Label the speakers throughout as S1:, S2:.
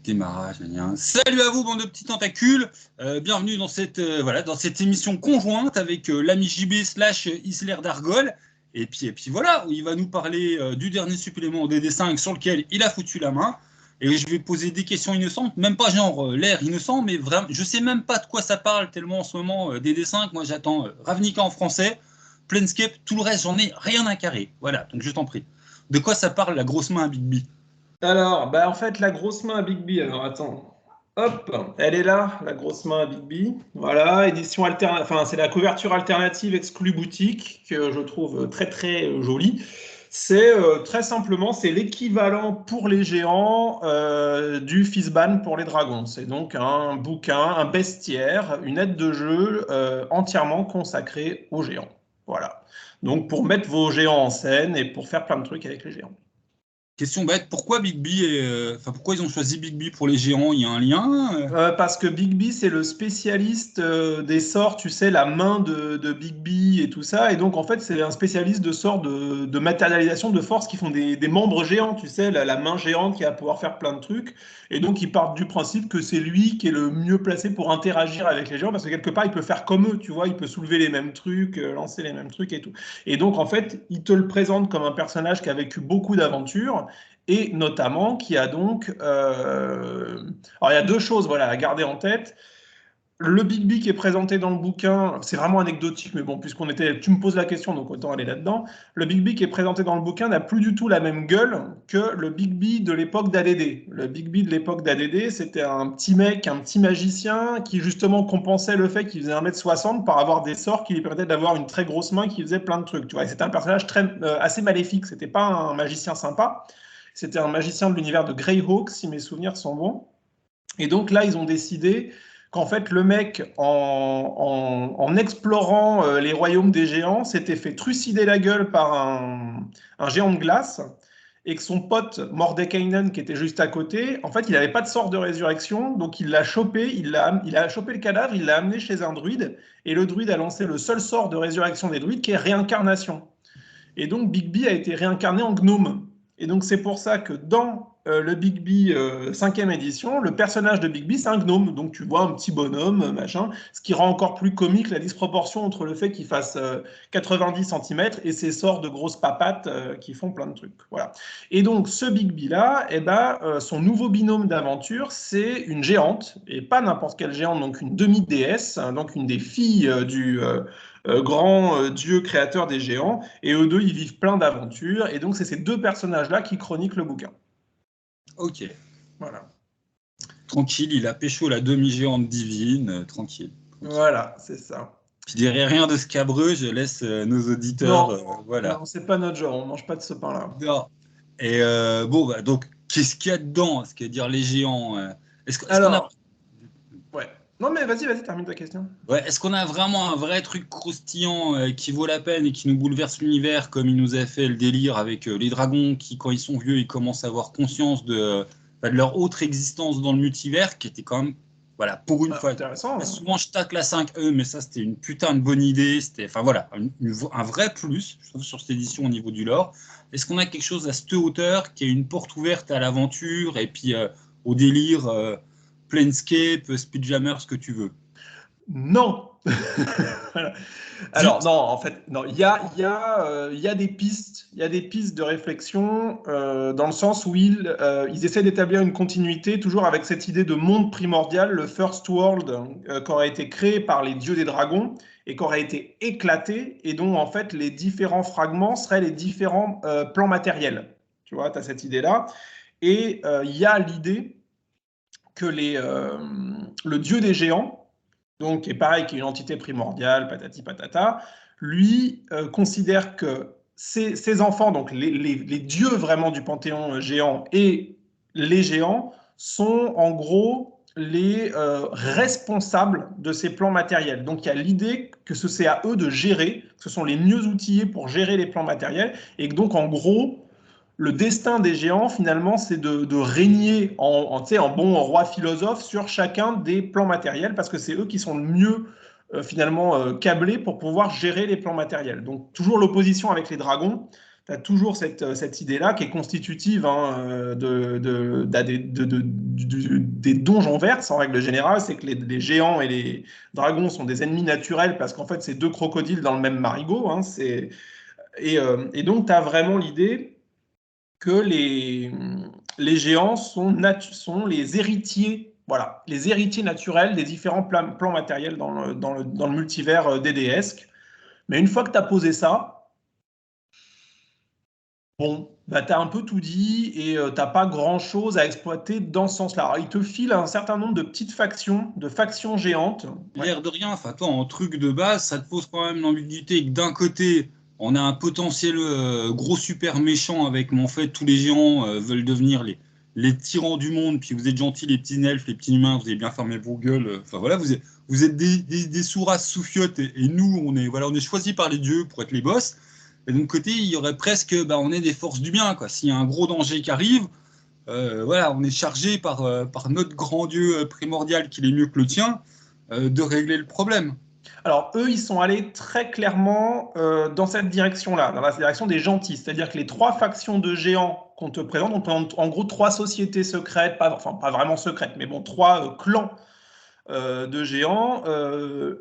S1: démarrage. Salut à vous, bande de petits tentacules. Bienvenue dans cette, dans cette émission conjointe avec l'ami JB / Isler d'Argol. Et puis voilà, où il va nous parler du dernier supplément DD5 sur lequel il a foutu la main. Et je vais poser des questions innocentes, même pas genre l'air innocent, mais vraiment, je sais même pas de quoi ça parle tellement en ce moment DD5. Moi j'attends Ravnica en français, Planescape, tout le reste j'en ai rien à carrer. Voilà, donc je t'en prie. De quoi ça parle la grosse main à Big B?
S2: Alors, en fait, la grosse main à Big B, alors attends, hop, elle est là, la grosse main à Big B. Voilà, édition alternative, enfin, c'est la couverture alternative exclue boutique que je trouve très très jolie. C'est très simplement, c'est l'équivalent pour les géants du Fizban pour les dragons. C'est donc un bouquin, un bestiaire, une aide de jeu entièrement consacrée aux géants. Voilà. Donc pour mettre vos géants en scène et pour faire plein de trucs avec les géants.
S1: Question bête, pourquoi Big B pourquoi ils ont choisi Big B pour les géants? Il y a un lien?
S2: Parce que Big B, c'est le spécialiste des sorts, tu sais, la main de Big B et tout ça. Et donc, en fait, c'est un spécialiste de sorts de matérialisation de force qui font des membres géants, tu sais, la main géante qui va pouvoir faire plein de trucs. Et donc, ils partent du principe que c'est lui qui est le mieux placé pour interagir avec les géants, parce que quelque part, il peut faire comme eux, tu vois, il peut soulever les mêmes trucs, lancer les mêmes trucs et tout. Et donc, en fait, il te le présente comme un personnage qui a vécu beaucoup d'aventures et notamment qui a donc... alors il y a deux choses voilà, à garder en tête. Le Big B qui est présenté dans le bouquin, c'est vraiment anecdotique, mais bon, tu me poses la question, donc autant aller là-dedans. Le Big B qui est présenté dans le bouquin n'a plus du tout la même gueule que le Big B de l'époque d'ADD. Le Big B de l'époque d'ADD, c'était un petit mec, un petit magicien qui justement compensait le fait qu'il faisait 1m60 par avoir des sorts qui lui permettaient d'avoir une très grosse main qui faisait plein de trucs. Tu vois, c'était un personnage assez maléfique, c'était pas un magicien sympa. C'était un magicien de l'univers de Greyhawk, si mes souvenirs sont bons. Et donc là, ils ont décidé qu'en fait, le mec, en explorant les royaumes des géants, s'était fait trucider la gueule par un géant de glace, et que son pote Mordekainen, qui était juste à côté, en fait, il n'avait pas de sort de résurrection, donc il l'a chopé, il a chopé le cadavre, il l'a amené chez un druide, et le druide a lancé le seul sort de résurrection des druides, qui est réincarnation. Et donc, Big B a été réincarné en gnome. Et donc, c'est pour ça que dans le Big B 5e édition, le personnage de Big B, c'est un gnome. Donc, tu vois un petit bonhomme, machin, ce qui rend encore plus comique la disproportion entre le fait qu'il fasse 90 cm et ses sorts de grosses papates qui font plein de trucs. Voilà. Et donc, ce Big B-là, son nouveau binôme d'aventure, c'est une géante, et pas n'importe quelle géante, donc une demi-déesse, hein, donc une des filles du grand dieu créateur des géants, et eux deux, ils vivent plein d'aventures, et donc c'est ces deux personnages-là qui chroniquent le bouquin.
S1: Ok.
S2: Voilà.
S1: Tranquille, il a pécho la demi-géante divine, tranquille.
S2: Voilà, c'est ça.
S1: Je dirais rien de scabreux, je laisse nos auditeurs, voilà.
S2: Non, c'est pas notre genre, on mange pas de ce pain-là.
S1: Non. Et donc, qu'est-ce qu'il y a dedans? Ce qu'à dire les géants? Est-ce qu'on a...
S2: Ouais. Non, mais vas-y, termine ta question.
S1: Ouais, est-ce qu'on a vraiment un vrai truc croustillant qui vaut la peine et qui nous bouleverse l'univers comme il nous a fait le délire avec les dragons qui, quand ils sont vieux, ils commencent à avoir conscience de leur autre existence dans le multivers, qui était quand même, voilà, pour une fois.
S2: Intéressant.
S1: Souvent, je tacle la 5E, mais ça, c'était une putain de bonne idée. C'était, enfin voilà, un vrai plus, je trouve, sur cette édition au niveau du lore. Est-ce qu'on a quelque chose à cette hauteur qui est une porte ouverte à l'aventure et puis au délire Planescape, Speedjammer, ce que tu veux?
S2: Non. Alors non, en fait, non. Il y a des pistes, de réflexion dans le sens où ils essaient d'établir une continuité, toujours avec cette idée de monde primordial, le First World, qui aurait été créé par les dieux des dragons et qui aurait été éclaté, et dont en fait les différents fragments seraient les différents plans matériels. Tu vois, tu as cette idée-là. Et il y a l'idée que le dieu des géants, donc qui est pareil, qui est une entité primordiale, patati patata, lui considère que ses enfants, donc les dieux vraiment du panthéon géant et les géants, sont en gros les responsables de ces plans matériels. Donc il y a l'idée que c'est à eux de gérer, que ce sont les mieux outillés pour gérer les plans matériels, et que donc en gros, le destin des géants, finalement, c'est de régner en bon roi philosophe sur chacun des plans matériels, parce que c'est eux qui sont le mieux, finalement, câblés pour pouvoir gérer les plans matériels. Donc, toujours l'opposition avec les dragons, as toujours cette idée-là qui est constitutive hein, des donjons verts, en règle générale, c'est que les géants et les dragons sont des ennemis naturels parce qu'en fait, c'est deux crocodiles dans le même marigot. Hein, et donc, tu as vraiment l'idée que les géants sont les héritiers, voilà, les héritiers naturels des différents plans matériels dans le multivers DDesque. Mais une fois que tu as posé ça, bon, bah, tu as un peu tout dit et tu n'as pas grand-chose à exploiter dans ce sens-là. Alors, il te file un certain nombre de petites factions, de factions géantes. Ouais.
S1: L'air de rien, enfin, toi, en truc de base, ça te pose quand même l'ambiguïté que d'un côté, on a un potentiel gros super méchant avec, mais en fait, tous les géants veulent devenir les tyrans du monde, puis vous êtes gentils, les petits elfes, les petits humains, vous avez bien fermé vos gueules. Enfin voilà, vous êtes des sous-races sous-fiottes, et nous, on est choisis par les dieux pour être les boss. Et d'un côté, il y aurait presque, bah, on est des forces du bien, quoi. S'il y a un gros danger qui arrive, voilà, on est chargé par notre grand dieu primordial, qui est mieux que le tien, de régler le problème.
S2: Alors, eux, ils sont allés très clairement dans cette direction-là, dans la direction des gentils. C'est-à-dire que les trois factions de géants qu'on te présente, on présente en gros trois sociétés secrètes, enfin pas vraiment secrètes, mais bon, trois clans de géants,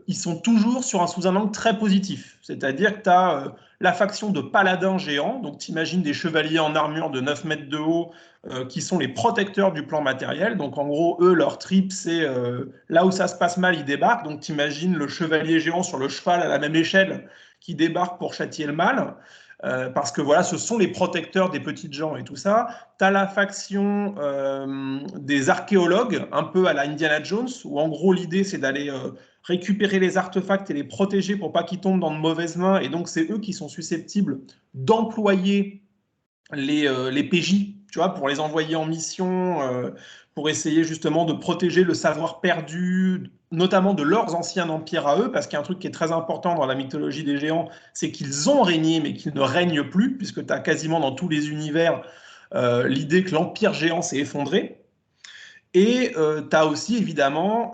S2: ils sont toujours sous un angle très positif. C'est-à-dire que tu as la faction de paladins géants, donc tu imagines des chevaliers en armure de 9 mètres de haut qui sont les protecteurs du plan matériel. Donc en gros, eux, leur trip, c'est là où ça se passe mal, ils débarquent. Donc tu imagines le chevalier géant sur le cheval à la même échelle qui débarque pour châtier le mal. Parce que voilà, ce sont les protecteurs des petites gens et tout ça. Tu as la faction des archéologues, un peu à la Indiana Jones, où en gros l'idée c'est d'aller récupérer les artefacts et les protéger pour pas qu'ils tombent dans de mauvaises mains. Et donc c'est eux qui sont susceptibles d'employer les PJ, tu vois, pour les envoyer en mission, pour essayer justement de protéger le savoir perdu, notamment de leurs anciens empires à eux, parce qu'il y a un truc qui est très important dans la mythologie des géants, c'est qu'ils ont régné, mais qu'ils ne règnent plus, puisque tu as quasiment dans tous les univers l'idée que l'empire géant s'est effondré. Et tu as aussi, évidemment,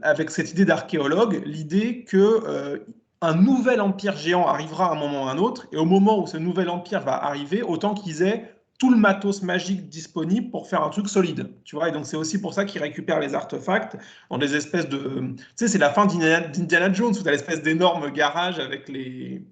S2: avec cette idée d'archéologue, l'idée que un nouvel empire géant arrivera à un moment ou à un autre, et au moment où ce nouvel empire va arriver, autant qu'ils aient tout le matos magique disponible pour faire un truc solide. Tu vois, et donc c'est aussi pour ça qu'ils récupèrent les artefacts dans des espèces de... Tu sais, c'est la fin d'Indiana Jones, où tu as l'espèce d'énorme garage avec les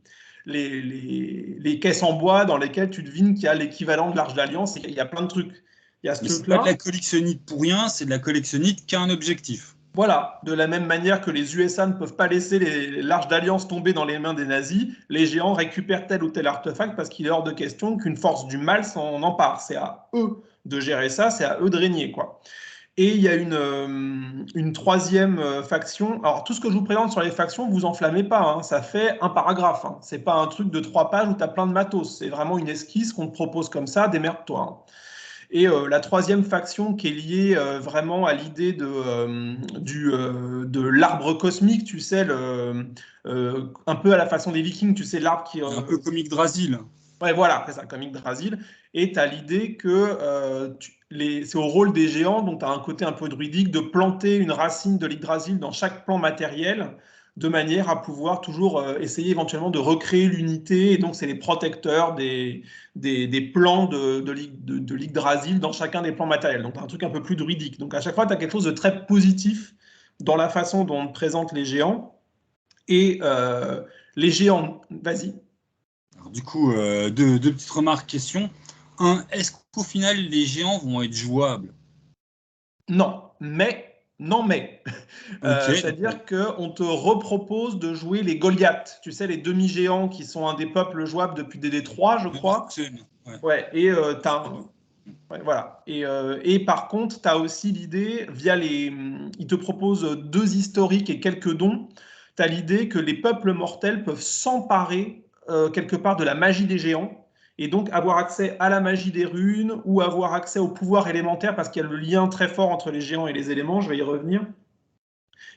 S2: caisses en bois dans lesquelles tu devines qu'il y a l'équivalent de l'Arche d'Alliance, et il y a plein de trucs. Il y a ce
S1: Mais c'est pas de
S2: truc-là.
S1: la collectionnite pour rien, c'est de la collectionnite qui a un objectif.
S2: Voilà, de la même manière que les USA ne peuvent pas laisser l'Arche d'Alliance tomber dans les mains des nazis, les géants récupèrent tel ou tel artefact parce qu'il est hors de question qu'une force du mal s'en empare. C'est à eux de gérer ça, c'est à eux de régner, quoi. Et il y a une troisième faction. Alors, tout ce que je vous présente sur les factions, vous enflammez pas, hein, ça fait un paragraphe. Hein. C'est pas un truc de 3 pages où tu as plein de matos. C'est vraiment une esquisse qu'on te propose comme ça, démerde-toi. Hein. Et la troisième faction qui est liée vraiment à l'idée de l'arbre cosmique, tu sais, un peu à la façon des Vikings, tu sais, l'arbre qui...
S1: Un peu comique Drasil.
S2: ouais, voilà, après ça, comique Drasil. Et tu as l'idée que c'est au rôle des géants, donc tu as un côté un peu druidique, de planter une racine de l'Yggdrasil dans chaque plan matériel, de manière à pouvoir toujours essayer éventuellement de recréer l'unité. Et donc, c'est les protecteurs des plans de l'Yggdrasil dans chacun des plans matériels. Donc, tu as un truc un peu plus druidique. Donc, à chaque fois, tu as quelque chose de très positif dans la façon dont on présente les géants. Et les géants, vas-y.
S1: Alors, du coup, deux petites remarques, questions. Un, est-ce qu'au final, les géants vont être jouables?
S2: Non, mais.
S1: Ok,
S2: C'est-à-dire qu'on te repropose de jouer les Goliaths, tu sais, les demi-géants qui sont un des peuples jouables depuis DD3, je crois.
S1: ouais.
S2: Ouais, et ouais, voilà. Et par contre, tu as aussi l'idée, ils te proposent 2 historiques et quelques dons. Tu as l'idée que les peuples mortels peuvent s'emparer quelque part de la magie des géants et donc avoir accès à la magie des runes ou avoir accès au pouvoir élémentaire parce qu'il y a le lien très fort entre les géants et les éléments, je vais y revenir.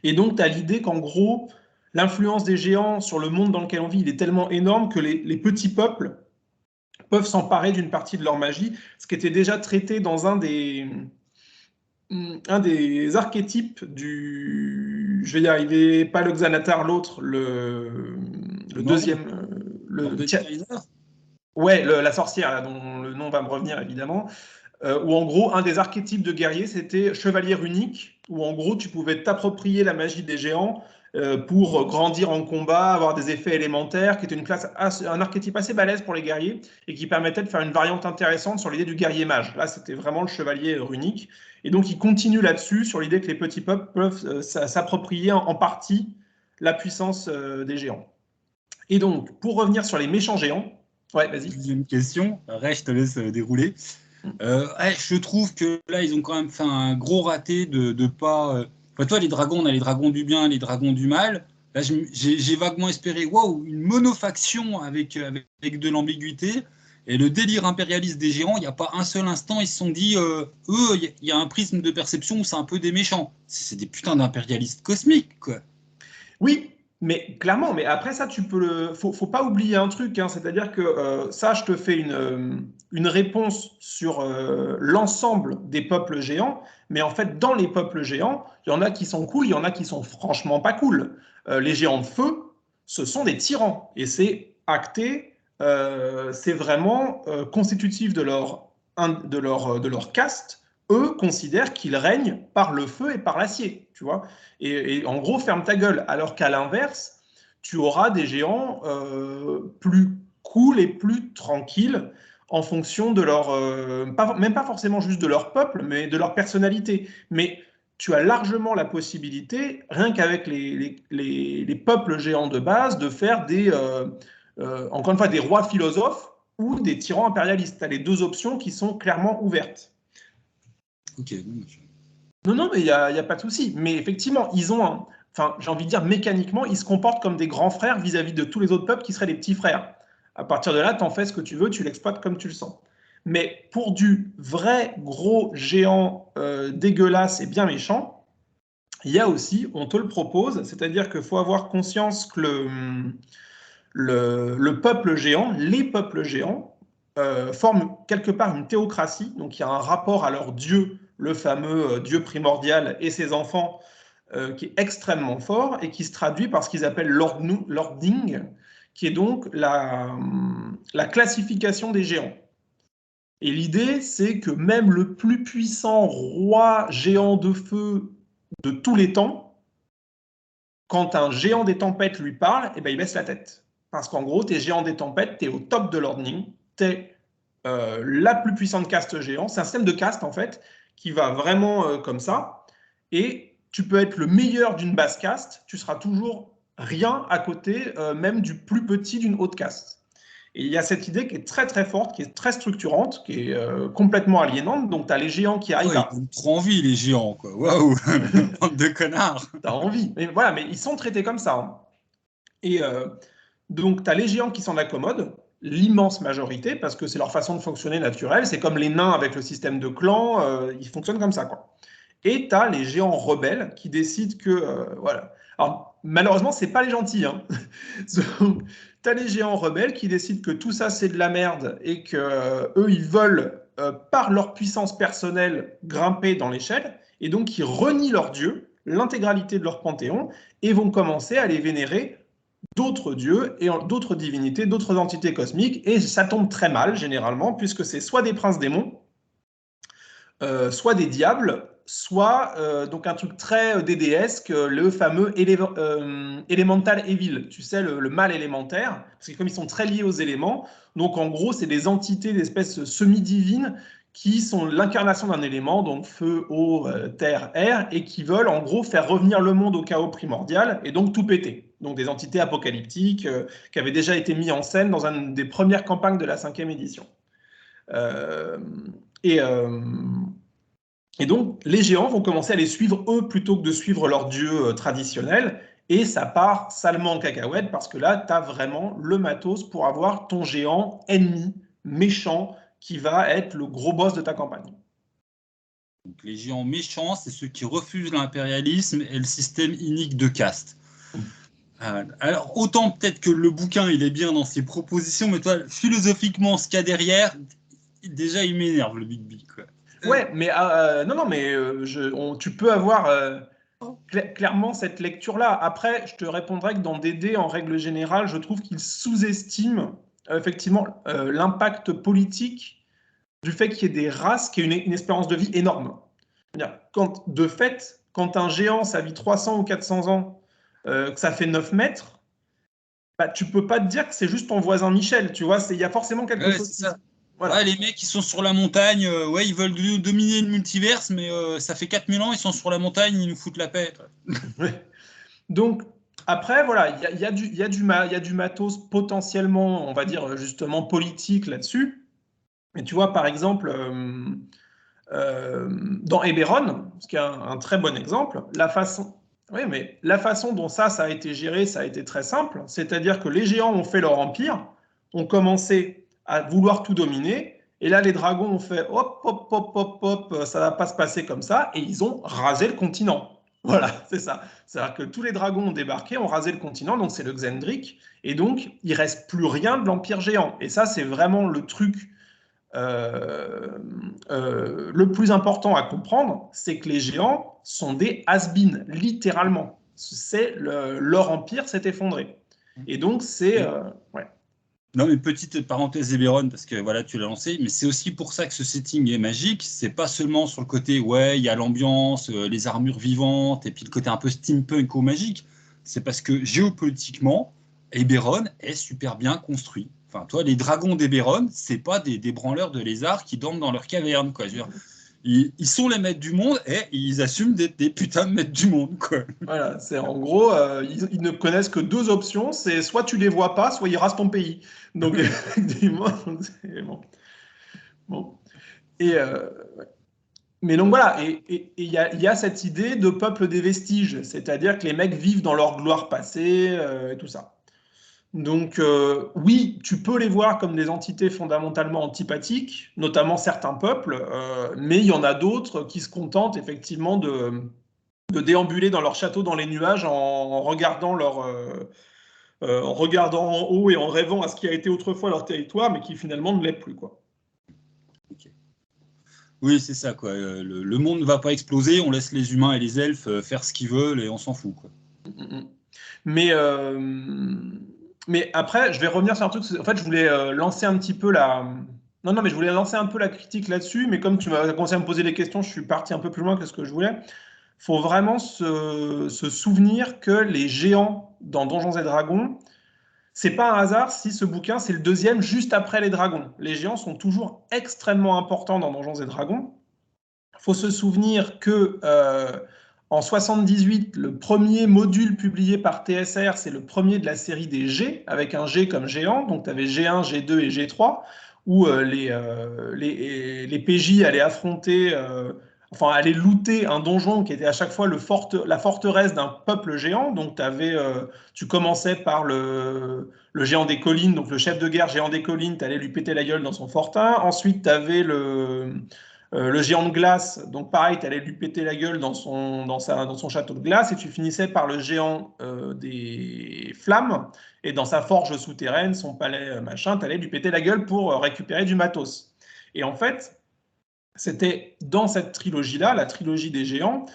S2: Et donc, tu as l'idée qu'en gros, l'influence des géants sur le monde dans lequel on vit, il est tellement énorme que les petits peuples peuvent s'emparer d'une partie de leur magie, ce qui était déjà traité dans un des archétypes du... Je vais y arriver, pas le Xanatar, l'autre, le
S1: Mort,
S2: deuxième...
S1: mort de Kaiser.
S2: Ouais, la sorcière, là, dont le nom va me revenir évidemment, où en gros, un des archétypes de guerrier, c'était chevalier unique, où en gros, tu pouvais t'approprier la magie des géants pour grandir en combat, avoir des effets élémentaires, qui était un archétype assez balèze pour les guerriers, et qui permettait de faire une variante intéressante sur l'idée du guerrier mage. Là, c'était vraiment le chevalier runique. Et donc, il continue là-dessus, sur l'idée que les petits peuples peuvent s'approprier en partie la puissance des géants. Et donc, pour revenir sur les méchants géants, ouais, vas-y.
S1: Deuxième question, Ray, je te laisse dérouler. Ouais, je trouve que là, ils ont quand même fait un gros raté de pas. Enfin, toi, les dragons, on a les dragons du bien, les dragons du mal. Là, j'ai vaguement espéré, waouh, une monofaction avec de l'ambiguïté. Et le délire impérialiste des géants, il n'y a pas un seul instant, ils se sont dit, eux, il y a un prisme de perception où c'est un peu des méchants. C'est des putains d'impérialistes cosmiques, quoi.
S2: Oui, mais clairement, mais après ça, faut pas oublier un truc, hein, c'est-à-dire que ça, je te fais une réponse sur l'ensemble des peuples géants, mais en fait, dans les peuples géants, il y en a qui sont cool, il y en a qui sont franchement pas cool. Les géants de feu, ce sont des tyrans, et c'est acté, c'est vraiment constitutif de leur caste. Eux considèrent qu'ils règnent par le feu et par l'acier, tu vois. Et en gros, ferme ta gueule. Alors qu'à l'inverse, tu auras des géants plus cool et plus tranquilles en fonction de leur, même pas forcément juste de leur peuple, mais de leur personnalité. Mais tu as largement la possibilité, rien qu'avec les peuples géants de base, de faire encore une fois, des rois philosophes ou des tyrans impérialistes. Tu as les deux options qui sont clairement ouvertes.
S1: Ok, bon,
S2: Non, non, mais il n'y a pas de souci. Mais effectivement, enfin, j'ai envie de dire, mécaniquement, ils se comportent comme des grands frères vis-à-vis de tous les autres peuples qui seraient des petits frères. À partir de là, tu en fais ce que tu veux, tu l'exploites comme tu le sens. Mais pour du vrai gros géant dégueulasse et bien méchant, il y a aussi, on te le propose, c'est-à-dire qu'il faut avoir conscience que le peuple géant, les peuples géants, forment quelque part une théocratie, donc il y a un rapport à leur dieu, le fameux dieu primordial et ses enfants, qui est extrêmement fort et qui se traduit par ce qu'ils appellent l'ordning, qui est donc la classification des géants. Et l'idée, c'est que même le plus puissant roi géant de feu de tous les temps, quand un géant des tempêtes lui parle, eh ben, il baisse la tête. Parce qu'en gros, t'es géant des tempêtes, t'es au top de l'ordning, t'es la plus puissante caste géant. C'est un système de caste, en fait, qui va vraiment comme ça. Et tu peux être le meilleur d'une basse caste, tu seras toujours rien à côté, même du plus petit d'une haute caste. Et il y a cette idée qui est très très forte, qui est très structurante, qui est complètement aliénante. Donc, tu as les géants qui arrivent
S1: ouais,
S2: à...
S1: ils ont trop envie, les géants, quoi. Waouh, bande de connards.
S2: Tu as envie. Mais voilà, mais ils sont traités comme ça, hein. Et donc, tu as les géants qui s'en accommodent, l'immense majorité, parce que c'est leur façon de fonctionner naturelle. C'est comme les nains avec le système de clans, ils fonctionnent comme ça, quoi. Et tu as les géants rebelles qui décident que. Voilà. Alors, malheureusement, c'est pas les gentils, hein. Tu as les géants rebelles qui décident que tout ça, c'est de la merde et que eux, ils veulent, par leur puissance personnelle, grimper dans l'échelle. Et donc, ils renient leur dieu, l'intégralité de leur panthéon, et vont commencer à les vénérer d'autres dieux et d'autres divinités, d'autres entités cosmiques. Et ça tombe très mal, généralement, puisque c'est soit des princes démons, soit des diables, soit donc un truc très DDesque, le fameux Elemental Evil, tu sais, le mal élémentaire, parce que comme ils sont très liés aux éléments, donc en gros, c'est des entités, des espèces semi-divines qui sont l'incarnation d'un élément, donc feu, eau, terre, air, et qui veulent en gros faire revenir le monde au chaos primordial et donc tout péter. Donc des entités apocalyptiques qui avaient déjà été mises en scène dans une des premières campagnes de la 5e édition. Euh, et, euh, et donc, les géants vont commencer à les suivre eux plutôt que de suivre leur dieu traditionnel. Et ça part salement en cacahuète parce que là, tu as vraiment le matos pour avoir ton géant ennemi, méchant, qui va être le gros boss de ta campagne.
S1: Donc, les géants méchants, c'est ceux qui refusent l'impérialisme et le système inique de caste. Alors, autant peut-être que le bouquin, il est bien dans ses propositions, mais toi, philosophiquement, ce qu'il y a derrière, déjà, il m'énerve, le Big Big, quoi.
S2: Ouais, mais non, non, mais tu peux avoir clairement cette lecture-là. Après, je te répondrai que dans DD, en règle générale, je trouve qu'il sous-estime effectivement l'impact politique du fait qu'il y ait des races qui aient une espérance de vie énorme. De fait, quand un géant, ça vit 300 ou 400 ans, que ça fait 9 mètres, bah, tu peux pas te dire que c'est juste ton voisin Michel, tu vois, il y a forcément quelque
S1: Ouais,
S2: chose
S1: c'est ça.
S2: Voilà.
S1: Ouais, les mecs, qui sont sur la montagne, ouais, ils veulent dominer le multiverse, mais ça fait 4000 ans, ils sont sur la montagne, ils nous foutent la paix.
S2: Donc, après, voilà, il y a du matos potentiellement, on va dire, justement politique là-dessus. Et tu vois, par exemple, dans Eberron, ce qui est un très bon exemple, oui, mais la façon dont ça a été géré, ça a été très simple. C'est-à-dire que les géants ont fait leur empire, ont commencé à vouloir tout dominer, et là, les dragons ont fait hop, hop, hop, hop, hop, ça va pas se passer comme ça, et ils ont rasé le continent. Voilà, c'est ça. C'est-à-dire que tous les dragons ont débarqué, ont rasé le continent, donc c'est le Xendrick, et donc il reste plus rien de l'empire géant. Et ça, c'est vraiment le truc le plus important à comprendre, c'est que les géants sont des has-been, littéralement. Leur empire s'est effondré. Et donc, ouais.
S1: Non, mais petite parenthèse Eberron, parce que voilà, tu l'as lancé, mais c'est aussi pour ça que ce setting est magique. C'est pas seulement sur le côté, ouais, il y a l'ambiance, les armures vivantes, et puis le côté un peu steampunk ou magique. C'est parce que géopolitiquement, Eberron est super bien construit. Enfin, toi, les dragons d'Eberron, c'est pas des branleurs de lézards qui dorment dans leur caverne, quoi. Je veux dire, ils sont les maîtres du monde et ils assument d'être des putains de maîtres du monde, quoi.
S2: Voilà, c'est en gros, ils ne connaissent que deux options, c'est soit tu les vois pas, soit ils rasent ton pays. Donc, effectivement, c'est bon. Bon. Et, mais donc voilà, et il y a cette idée de peuple des vestiges, c'est-à-dire que les mecs vivent dans leur gloire passée et tout ça. Donc oui, tu peux les voir comme des entités fondamentalement antipathiques, notamment certains peuples, mais il y en a d'autres qui se contentent effectivement de déambuler dans leur château dans les nuages en regardant en regardant en haut et en rêvant à ce qui a été autrefois leur territoire, mais qui finalement ne l'est plus, quoi.
S1: Ok. Oui, c'est ça, quoi. Le monde ne va pas exploser, on laisse les humains et les elfes faire ce qu'ils veulent et on s'en fout, quoi.
S2: Mais, euh, mais après, je vais revenir sur un truc. En fait, je voulais lancer un petit peu la. Non, non, mais je voulais lancer un peu la critique là-dessus, mais comme tu m'as commencé à me poser des questions, je suis parti un peu plus loin que ce que je voulais. Il faut vraiment se souvenir que les géants dans Donjons et Dragons, c'est pas un hasard si ce bouquin, c'est le deuxième juste après les dragons. Les géants sont toujours extrêmement importants dans Donjons et Dragons. Il faut se souvenir que en 78, le premier module publié par TSR, c'est le premier de la série des G, avec un G comme géant. Donc tu avais G1, G2 et G3, où les PJ allaient affronter, enfin allaient looter un donjon qui était à chaque fois la forteresse d'un peuple géant. Donc tu commençais par le géant des collines, donc le chef de guerre géant des collines, tu allais lui péter la gueule dans son fortin. Ensuite, tu avais le géant de glace, donc pareil, tu allais lui péter la gueule dans son château de glace, et tu finissais par le géant des flammes, et dans sa forge souterraine, son palais machin, tu allais lui péter la gueule pour récupérer du matos. Et en fait, c'était dans cette trilogie-là, la trilogie des géants,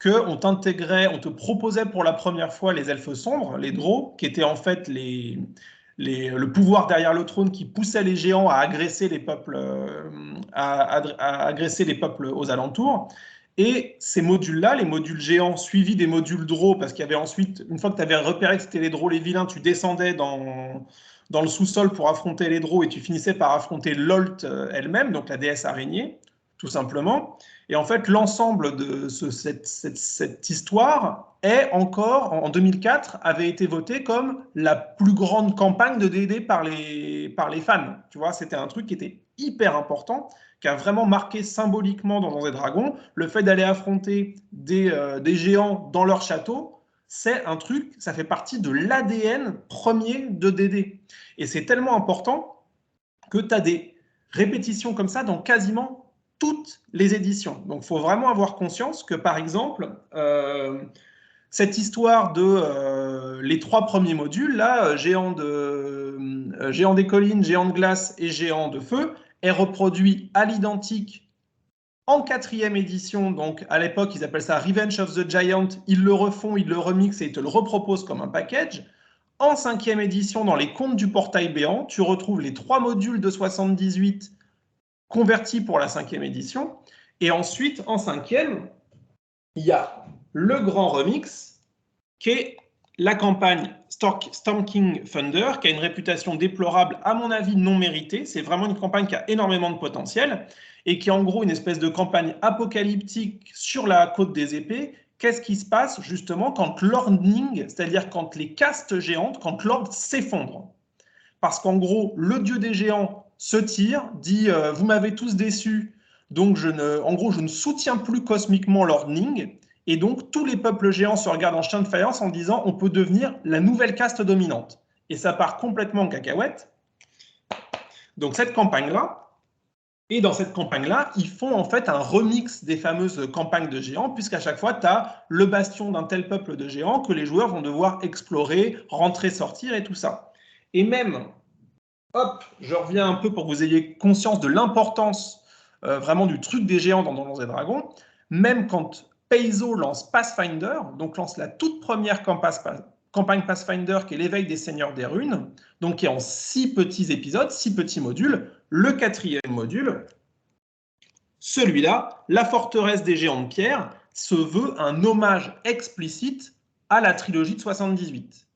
S2: qu'on t'intégrait, on te proposait pour la première fois les elfes sombres, les drôs, qui étaient en fait le pouvoir derrière le trône qui poussait les géants à agresser les peuples, à agresser les peuples aux alentours. Et ces modules-là, les modules géants suivis des modules drôs, parce qu'il y avait ensuite, une fois que tu avais repéré que c'était les drôs les vilains, tu descendais dans le sous-sol pour affronter les drôs et tu finissais par affronter Lolt elle-même, donc la déesse araignée, tout simplement. Et en fait, l'ensemble de cette histoire est encore, en 2004, avait été votée comme la plus grande campagne de D&D par les fans. Tu vois, c'était un truc qui était hyper important, qui a vraiment marqué symboliquement dans Donjons et Dragons. Le fait d'aller affronter des géants dans leur château, c'est un truc, ça fait partie de l'ADN premier de D&D. Et c'est tellement important que tu as des répétitions comme ça dans quasiment toutes les éditions. Donc, il faut vraiment avoir conscience que, par exemple, cette histoire de les trois premiers modules, là, géant des collines, géant de glace et géant de feu, est reproduit à l'identique en quatrième édition. Donc, à l'époque, ils appellent ça Revenge of the Giant. Ils le refont, ils le remixent et ils te le reproposent comme un package. en 5e édition, dans les contes du portail béant, tu retrouves les 3 modules de 78 convertis pour la 5e édition. Et ensuite, en 5e, il y a le grand remix, qui est la campagne Storm King Thunder, qui a une réputation déplorable, à mon avis non méritée. C'est vraiment une campagne qui a énormément de potentiel et qui est en gros une espèce de campagne apocalyptique sur la côte des épées. Qu'est-ce qui se passe justement quand l'Ordning, c'est-à-dire quand les castes géantes, quand l'ordre s'effondre? Parce qu'en gros, le dieu des géants se tire, dit vous m'avez tous déçus, donc en gros, je ne soutiens plus cosmiquement l'Ordning. Et donc, tous les peuples géants se regardent en chien de faïence en disant on peut devenir la nouvelle caste dominante. Et ça part complètement en cacahuète. Donc, cette campagne-là, et dans cette campagne-là, ils font en fait un remix des fameuses campagnes de géants, puisqu'à chaque fois, tu as le bastion d'un tel peuple de géants que les joueurs vont devoir explorer, rentrer, sortir et tout ça. Et même, hop, je reviens un peu pour que vous ayez conscience de l'importance vraiment du truc des géants dans Donjons et Dragons, même quand Paizo lance Pathfinder, donc lance la toute première campagne Pathfinder qui est l'éveil des seigneurs des runes, donc qui est en 6 petits épisodes, 6 petits modules. Le 4e module, celui-là, la forteresse des géants de pierre, se veut un hommage explicite à la trilogie de 78.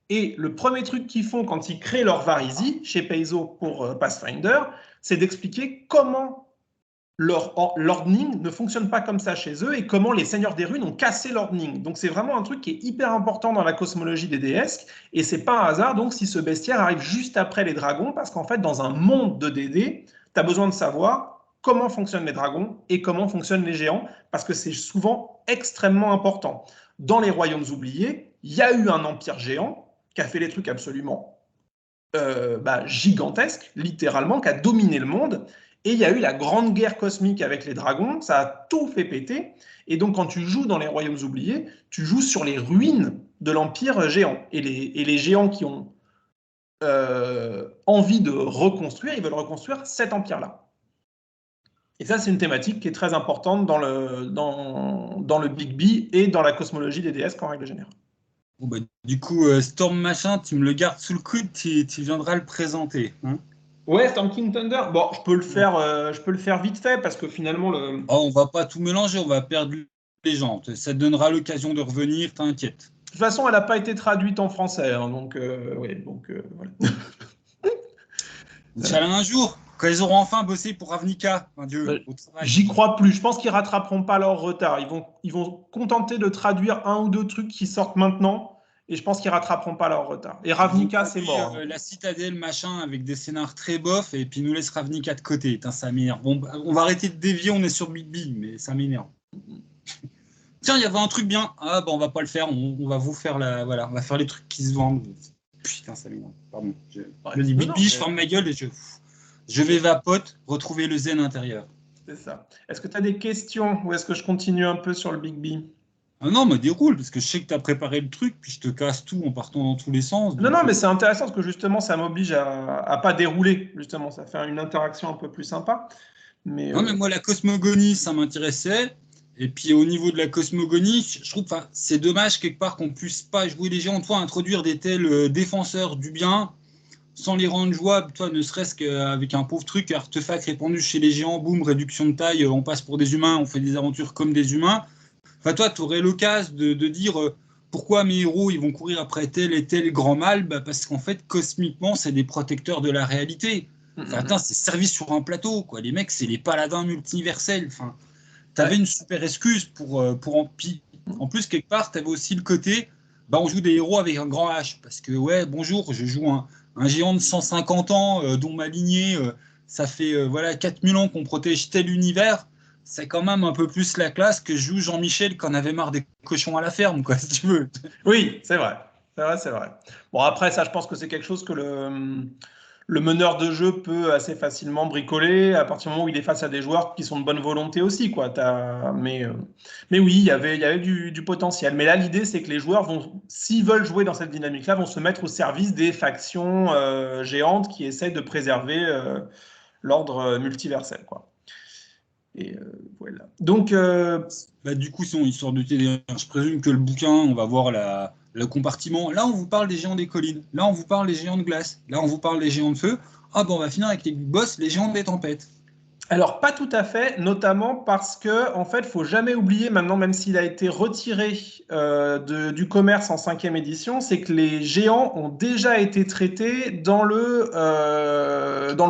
S2: Et le premier truc qu'ils font quand ils créent leur Varisi, chez Paizo pour Pathfinder, c'est d'expliquer comment leur l'ordning ne fonctionne pas comme ça chez eux et comment les seigneurs des runes ont cassé l'ordning. Donc c'est vraiment un truc qui est hyper important dans la cosmologie des déesses et c'est pas un hasard donc si ce bestiaire arrive juste après les dragons parce qu'en fait dans un monde de DD, tu as besoin de savoir comment fonctionnent les dragons et comment fonctionnent les géants parce que c'est souvent extrêmement important. Dans les royaumes oubliés, il y a eu un empire géant qui a fait des trucs absolument gigantesques, littéralement, qui a dominé le monde. Et il y a eu la grande guerre cosmique avec les dragons, ça a tout fait péter. Et donc, quand tu joues dans les royaumes oubliés, tu joues sur les ruines de l'empire géant. Et les géants qui ont envie de reconstruire, ils veulent reconstruire cet empire-là. Et ça, c'est une thématique qui est très importante dans le Big B et dans la cosmologie des déesses en règle générale.
S1: Bon, bah, du coup, Storm machin, tu me le gardes sous le coude, tu viendras le présenter. Hein.
S2: Ouais, Storm King Thunder. Bon, je peux le faire vite fait parce que finalement le.
S1: Oh, on va pas tout mélanger, on va perdre les gens. Ça te donnera l'occasion de revenir, t'inquiète.
S2: De toute façon, elle n'a pas été traduite en français, hein, donc voilà.
S1: Inch'Allah un jour, quand ils auront enfin bossé pour Ravnica, Dieu, au travail.
S2: J'y crois plus. Je pense qu'ils rattraperont pas leur retard. Ils vont contenter de traduire un ou deux trucs qui sortent maintenant. Et je pense qu'ils rattraperont pas leur retard. Et Ravnica, c'est mort.
S1: La citadelle, machin, avec des scénars très bof, et puis nous laisse Ravnica de côté. Putain, ça m'énerve. Bon, on va arrêter de dévier, on est sur Big B, mais ça m'énerve. Tiens, il y avait un truc bien. Ah, bah, on va pas le faire, on va vous faire voilà, on va faire les trucs qui se vendent. Putain, ça m'énerve. Pardon. Je dis Big B, je ferme ma gueule et je vais vapote, retrouver le zen intérieur.
S2: C'est ça. Est-ce que tu as des questions ou est-ce que je continue un peu sur le Big B?
S1: Ah non, mais déroule, parce que je sais que tu as préparé le truc, puis je te casse tout en partant dans tous les sens.
S2: Non, mais c'est intéressant parce que justement, ça m'oblige à pas dérouler. Justement, ça fait une interaction un peu plus sympa. Mais
S1: moi, la cosmogonie, ça m'intéressait. Et puis, au niveau de la cosmogonie, je trouve que c'est dommage, quelque part, qu'on puisse pas jouer les géants, introduire des tels défenseurs du bien, sans les rendre jouables, ne serait-ce qu'avec un pauvre truc, artefact répandu chez les géants, boum, réduction de taille, on passe pour des humains, on fait des aventures comme des humains. Enfin, toi, tu aurais l'occasion de dire pourquoi mes héros ils vont courir après tel et tel grand mal, parce qu'en fait, cosmiquement, c'est des protecteurs de la réalité. Enfin, c'est servi sur un plateau, quoi. Les mecs, c'est les paladins multiversels. Enfin, tu avais une super excuse pour en plus, quelque part, tu avais aussi le côté, on joue des héros avec un grand H. Parce que, ouais, bonjour, je joue un géant de 150 ans dont ma lignée, ça fait 4000 ans qu'on protège tel univers. C'est quand même un peu plus la classe que joue Jean-Michel quand on avait marre des cochons à la ferme, quoi, si tu veux.
S2: Oui, c'est vrai. C'est vrai. Bon, après, ça, je pense que c'est quelque chose que le meneur de jeu peut assez facilement bricoler à partir du moment où il est face à des joueurs qui sont de bonne volonté aussi, quoi. Mais oui, il y avait du potentiel. Mais là, l'idée, c'est que les joueurs vont, s'ils veulent jouer dans cette dynamique-là, vont se mettre au service des factions géantes qui essaient de préserver l'ordre multiversel, quoi. Et voilà. Donc,
S1: du coup, si on histoire de t'aider, je présume que le bouquin, on va voir le compartiment. Là, on vous parle des géants des collines. Là, on vous parle des géants de glace. Là, on vous parle des géants de feu. Ah bon, on va finir avec les boss, les géants des tempêtes.
S2: Alors, pas tout à fait, notamment parce que, en fait, il ne faut jamais oublier maintenant, même s'il a été retiré du commerce en 5e édition, c'est que les géants ont déjà été traités dans le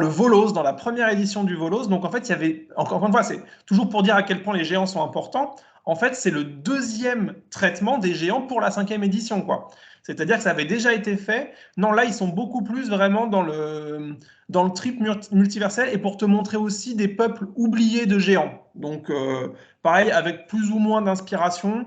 S2: Volos, dans la première édition du Volos. Donc, en fait, il y avait, encore une fois, c'est toujours pour dire à quel point les géants sont importants. En fait, c'est le deuxième traitement des géants pour la 5e édition, quoi. C'est-à-dire que ça avait déjà été fait. Non, là, ils sont beaucoup plus vraiment dans le trip multiversel et pour te montrer aussi des peuples oubliés de géants. Donc, pareil, avec plus ou moins d'inspiration.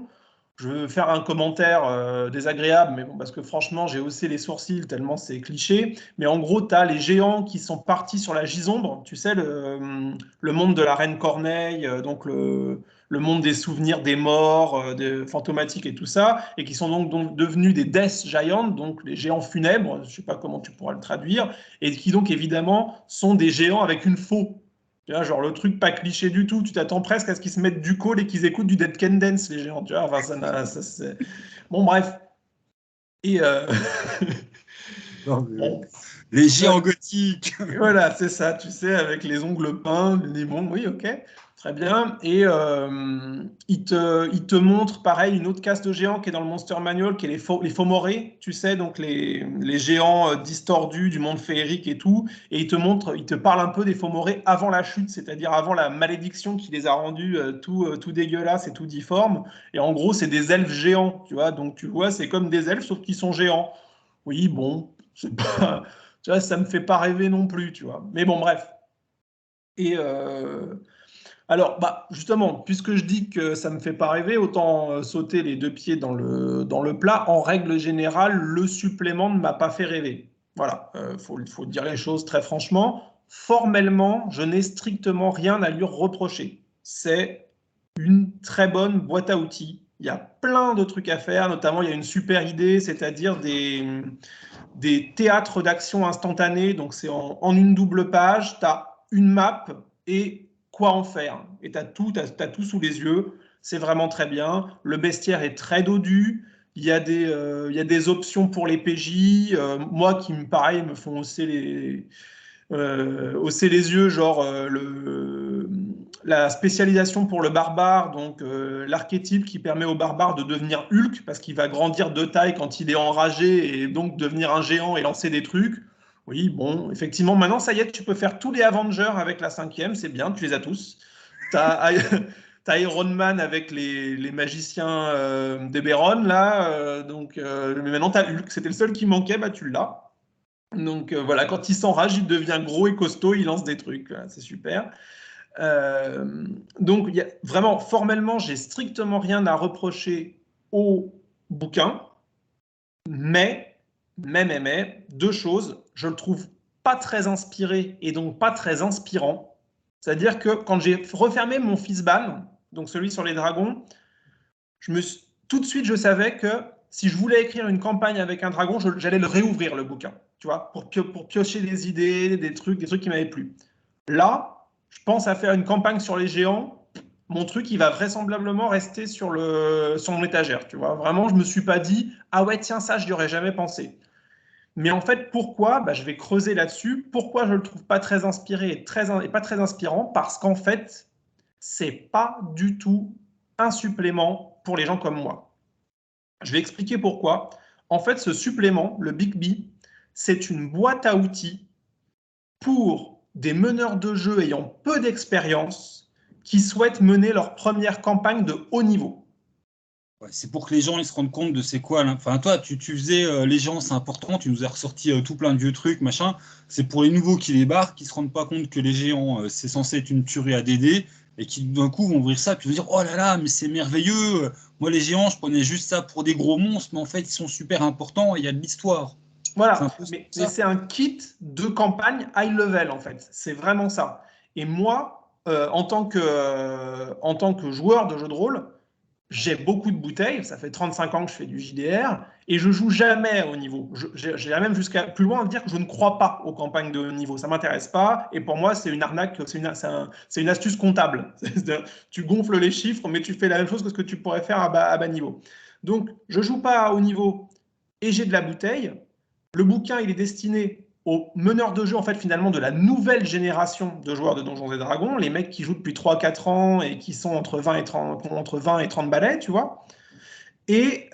S2: Je veux faire un commentaire désagréable, mais bon, parce que franchement, j'ai haussé les sourcils tellement c'est cliché. Mais en gros, tu as les géants qui sont partis sur la Gisombre, tu sais, le monde de la Reine Corneille, donc le monde des souvenirs des morts, des fantomatiques et tout ça, et qui sont donc devenus des Death Giants, donc les géants funèbres, je ne sais pas comment tu pourras le traduire, et qui donc évidemment sont des géants avec une faux. Tu vois, genre le truc pas cliché du tout, tu t'attends presque à ce qu'ils se mettent du call et qu'ils écoutent du Dead Can Dance, les géants, tu vois, enfin, c'est... Bon, bref. Et bon,
S1: les géants gothiques.
S2: voilà, c'est ça, tu sais, avec les ongles peints, tu dis, bon, oui, ok, très bien. Et il te montre, pareil, une autre caste de géants qui est dans le Monster Manual, qui est les Fomorés, tu sais, donc les géants distordus du monde féerique et tout. Et il te parle un peu des Fomorés avant la chute, c'est-à-dire avant la malédiction qui les a rendus tout dégueulasses et tout difformes. Et en gros, c'est des elfes géants, tu vois. Donc, tu vois, c'est comme des elfes, sauf qu'ils sont géants. Oui, bon, c'est pas... Tu vois, ça me fait pas rêver non plus, tu vois. Mais bon, bref. Et alors, bah, justement, puisque je dis que ça me fait pas rêver, autant sauter les deux pieds dans le plat. En règle générale, le supplément ne m'a pas fait rêver. Voilà, faut dire les choses très franchement. Formellement, je n'ai strictement rien à lui reprocher. C'est une très bonne boîte à outils. Il y a plein de trucs à faire, notamment il y a une super idée, c'est-à-dire des théâtres d'action instantanée. Donc, c'est en une double page, tu as une map et quoi en faire. Et tu as tout sous les yeux. C'est vraiment très bien. Le bestiaire est très dodu. Il y a des options pour les PJ. Moi, qui, pareil, me font hausser les yeux, genre la spécialisation pour le barbare, donc l'archétype qui permet au barbare de devenir Hulk, parce qu'il va grandir de taille quand il est enragé et donc devenir un géant et lancer des trucs. Oui, bon, effectivement, maintenant, ça y est, tu peux faire tous les Avengers avec la 5e, c'est bien, tu les as tous. T'as Iron Man avec les magiciens d'Eberron, là, mais maintenant, tu as Hulk, c'était le seul qui manquait, bah tu l'as. Donc voilà, quand il s'enrage, il devient gros et costaud, il lance des trucs, c'est super. Donc vraiment, formellement, j'ai strictement rien à reprocher au bouquin, mais, deux choses, je le trouve pas très inspiré et donc pas très inspirant. C'est-à-dire que quand j'ai refermé mon Fizban, donc celui sur les dragons, tout de suite, je savais que si je voulais écrire une campagne avec un dragon, j'allais le réouvrir, le bouquin, tu vois, pour piocher des idées, des trucs qui m'avaient plu. Là, je pense à faire une campagne sur les géants. Mon truc, il va vraisemblablement rester sur mon étagère, tu vois. Vraiment, je me suis pas dit, ah ouais, tiens, ça, je n'y aurais jamais pensé. Mais en fait, pourquoi? Bah, je vais creuser là-dessus. Pourquoi je le trouve pas très inspiré et pas très inspirant? Parce qu'en fait, c'est pas du tout un supplément pour les gens comme moi. Je vais expliquer pourquoi. En fait, ce supplément, le Big B, c'est une boîte à outils pour des meneurs de jeu ayant peu d'expérience qui souhaitent mener leur première campagne de haut niveau.
S1: Ouais, c'est pour que les gens ils se rendent compte de c'est quoi. Enfin, toi, tu faisais les gens, c'est important, tu nous as ressorti tout plein de vieux trucs, machin. C'est pour les nouveaux qui débarquent, qui se rendent pas compte que les géants, c'est censé être une tuerie à DD, et qui d'un coup vont ouvrir ça, puis vont dire oh là là, mais c'est merveilleux. Moi, les géants, je prenais juste ça pour des gros monstres, mais en fait, ils sont super importants et il y a de l'histoire.
S2: Voilà, mais c'est un kit de campagne high level en fait. C'est vraiment ça. Et moi, en tant que joueur de jeu de rôle, j'ai beaucoup de bouteilles, ça fait 35 ans que je fais du JDR, et je joue jamais au niveau. J'irai même jusqu'à plus loin à dire que je ne crois pas aux campagnes de haut niveau. Ça ne m'intéresse pas, et pour moi, c'est une arnaque, c'est une astuce comptable. Tu gonfles les chiffres, mais tu fais la même chose que ce que tu pourrais faire à bas niveau. Donc, je ne joue pas à haut niveau, et j'ai de la bouteille. Le bouquin, il est destiné aux meneurs de jeu, en fait, finalement, de la nouvelle génération de joueurs de Donjons et Dragons, les mecs qui jouent depuis 3-4 ans et qui sont entre 20 et 30 balais, tu vois, et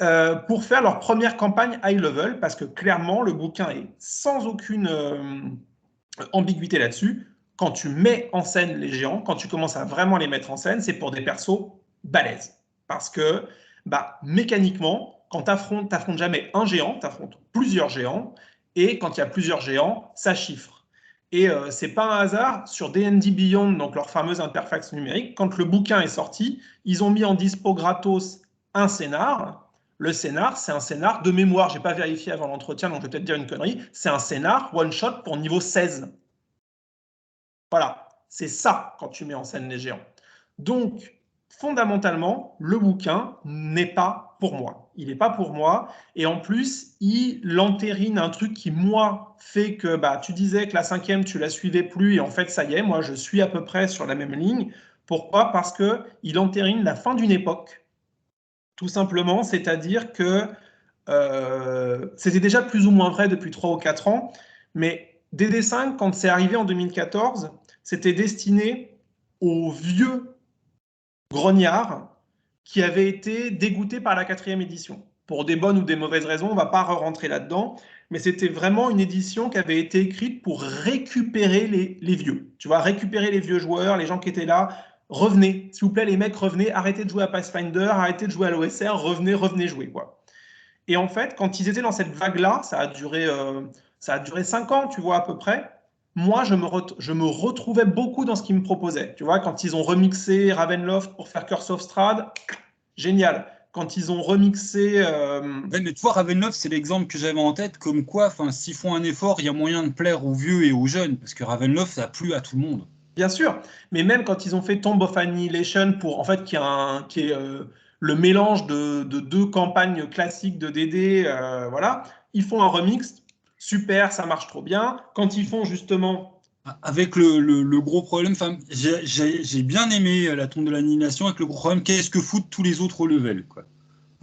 S2: pour faire leur première campagne high level, parce que clairement, le bouquin est sans aucune ambiguïté là-dessus. Quand tu mets en scène les géants, quand tu commences à vraiment les mettre en scène, c'est pour des persos balèzes. Parce que, mécaniquement, quand tu n'affrontes jamais un géant, tu affrontes plusieurs géants, et quand il y a plusieurs géants, ça chiffre. Et c'est pas un hasard, sur D&D Beyond, donc leur fameuse interface numérique, quand le bouquin est sorti, ils ont mis en dispo gratos un scénar. Le scénar, c'est un scénar de mémoire. Je n'ai pas vérifié avant l'entretien, donc je vais peut-être dire une connerie. C'est un scénar one-shot pour niveau 16. Voilà, c'est ça quand tu mets en scène les géants. Donc, fondamentalement, le bouquin n'est pas pour moi. Il n'est pas pour moi. Et en plus, il entérine un truc qui, moi, fait que tu disais que la 5e, tu la suivais plus. Et en fait, ça y est, moi, je suis à peu près sur la même ligne. Pourquoi? Parce qu'il entérine la fin d'une époque. Tout simplement, c'est-à-dire que c'était déjà plus ou moins vrai depuis 3 ou 4 ans. Mais DD5, quand c'est arrivé en 2014, c'était destiné aux vieux grognards qui avaient été dégoûtés par la 4e édition. Pour des bonnes ou des mauvaises raisons, on ne va pas rentrer là-dedans, mais c'était vraiment une édition qui avait été écrite pour récupérer les vieux. Tu vois, récupérer les vieux joueurs, les gens qui étaient là. Revenez, s'il vous plaît, les mecs, revenez, arrêtez de jouer à Pathfinder, arrêtez de jouer à l'OSR, revenez jouer, quoi. Et en fait, quand ils étaient dans cette vague-là, ça a duré 5 ans, tu vois, à peu près. Moi, je me retrouvais beaucoup dans ce qu'ils me proposaient. Tu vois, quand ils ont remixé Ravenloft pour faire Curse of Strahd, génial. Quand ils ont remixé...
S1: Ouais, mais tu vois, Ravenloft, c'est l'exemple que j'avais en tête, comme quoi, s'ils font un effort, il y a moyen de plaire aux vieux et aux jeunes, parce que Ravenloft, ça a plu à tout le monde.
S2: Bien sûr, mais même quand ils ont fait Tomb of Annihilation, pour, en fait, qui est le mélange de 2 campagnes classiques de DD, voilà, ils font un remix, super, ça marche trop bien. Quand ils font justement...
S1: Avec le gros problème, j'ai bien aimé la tombe de l'annihilation, avec le gros problème, qu'est-ce que foutent tous les autres levels, quoi.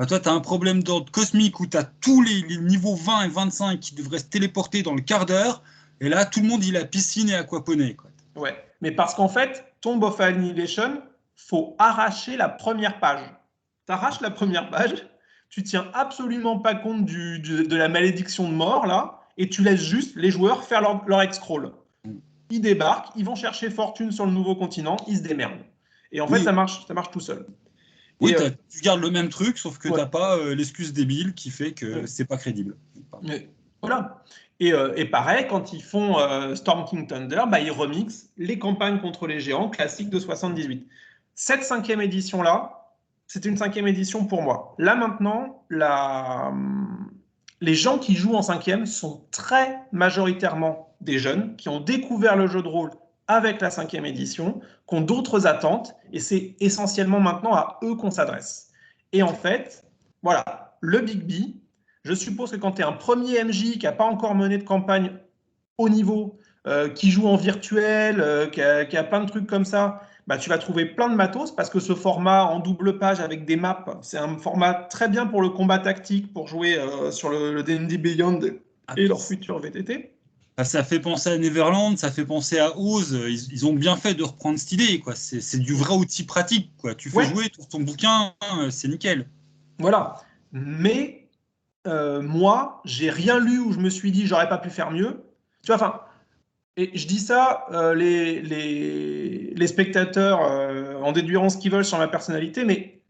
S1: Toi, tu as un problème d'ordre cosmique où tu as tous les niveaux 20 et 25 qui devraient se téléporter dans le quart d'heure, et là, tout le monde, il a piscine et aquaponie, quoi.
S2: Ouais, mais parce qu'en fait, Tomb of Annihilation, faut arracher la première page. Tu arraches la première page, tu tiens absolument pas compte de la malédiction de mort, là, et tu laisses juste les joueurs faire leur X-Crawl. Ils débarquent, ils vont chercher fortune sur le nouveau continent, ils se démerdent. Et en fait,
S1: Oui,
S2: ça marche tout seul.
S1: oui,
S2: Et,
S1: tu gardes le même truc, sauf que
S2: ouais.
S1: t'as pas l'excuse débile qui fait que c'est pas crédible.
S2: Voilà. Et pareil, quand ils font Storm King Thunder, ils remixent les campagnes contre les géants classiques de 78. Cette 5e édition-là, c'était une 5e édition pour moi. Là maintenant, les gens qui jouent en 5e sont très majoritairement des jeunes qui ont découvert le jeu de rôle avec la 5e édition, qui ont d'autres attentes, et c'est essentiellement maintenant à eux qu'on s'adresse. Et en fait, voilà, le Big B, je suppose que quand tu es un premier MJ qui n'a pas encore mené de campagne haut niveau, qui joue en virtuel, qui a plein de trucs comme ça, tu vas trouver plein de matos parce que ce format en double page avec des maps, c'est un format très bien pour le combat tactique, pour jouer sur le D&D Beyond et leur futur VTT.
S1: Ça fait penser à Neverland, ça fait penser à Oz. Ils ont bien fait de reprendre cette idée, quoi. C'est du vrai outil pratique, quoi. Tu fais jouer ton bouquin, c'est nickel.
S2: Voilà. Mais moi, j'ai rien lu où je me suis dit j'aurais pas pu faire mieux. Tu vois, enfin, et je dis ça, les spectateurs en déduiront ce qu'ils veulent sur ma personnalité, mais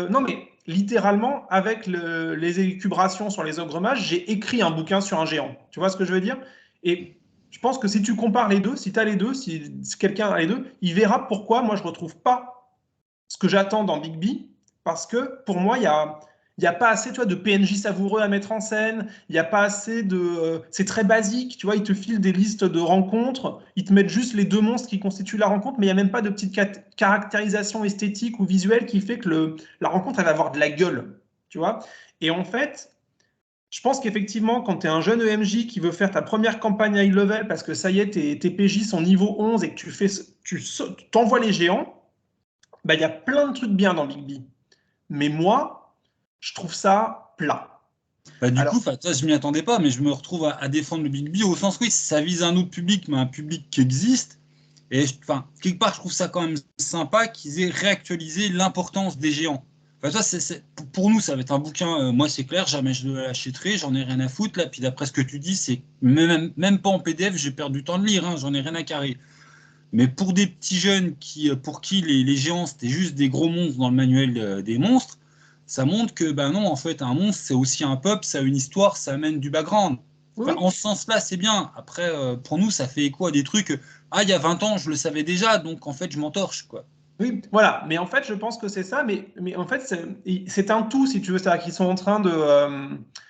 S2: non, mais littéralement, avec les élucubrations sur les ogres mages, j'ai écrit un bouquin sur un géant. Tu vois ce que je veux dire? Et je pense que si tu compares les deux, si tu as les deux, si quelqu'un a les deux, il verra pourquoi moi je ne retrouve pas ce que j'attends dans Big B, parce que pour moi, il Il n'y a pas assez, tu vois, de PNJ savoureux à mettre en scène. Il n'y a pas assez de. C'est très basique, tu vois. Ils te filent des listes de rencontres. Ils te mettent juste les deux monstres qui constituent la rencontre, mais il n'y a même pas de petite caractérisation esthétique ou visuelle qui fait que la rencontre, elle va avoir de la gueule, tu vois. Et en fait, je pense qu'effectivement, quand tu es un jeune EMJ qui veut faire ta première campagne high level parce que ça y est, tes PJ sont niveau 11 et que tu t'envoies les géants, bah, il y a plein de trucs bien dans Big B. Mais moi, je trouve ça plat.
S1: Bah, du coup,
S2: Alors,
S1: ça, je m'y attendais pas, mais je me retrouve à défendre le Big B au sens, oui, ça vise un autre public, mais un public qui existe. Et enfin, quelque part, je trouve ça quand même sympa qu'ils aient réactualisé l'importance des géants. Enfin, toi, pour nous, ça va être un bouquin, moi c'est clair, jamais je le l'achèterai, j'en ai rien à foutre. Là, puis d'après ce que tu dis, c'est même pas en PDF, j'ai perdu du temps de lire, hein, j'en ai rien à carrer. Mais pour des petits jeunes pour qui les géants, c'était juste des gros monstres dans le manuel des monstres, ça montre que, ben non, en fait, un monstre, c'est aussi un peuple, ça a une histoire, ça amène du background. Enfin,
S2: oui,
S1: en ce sens-là, c'est bien. Après, pour nous, ça fait écho à des trucs. Ah, il y a 20 ans, je le savais déjà, donc en fait, je m'entorche, quoi.
S2: oui, voilà. Mais en fait, je pense que c'est ça. Mais en fait, c'est un tout, si tu veux. C'est-à-dire qu'ils sont en train de.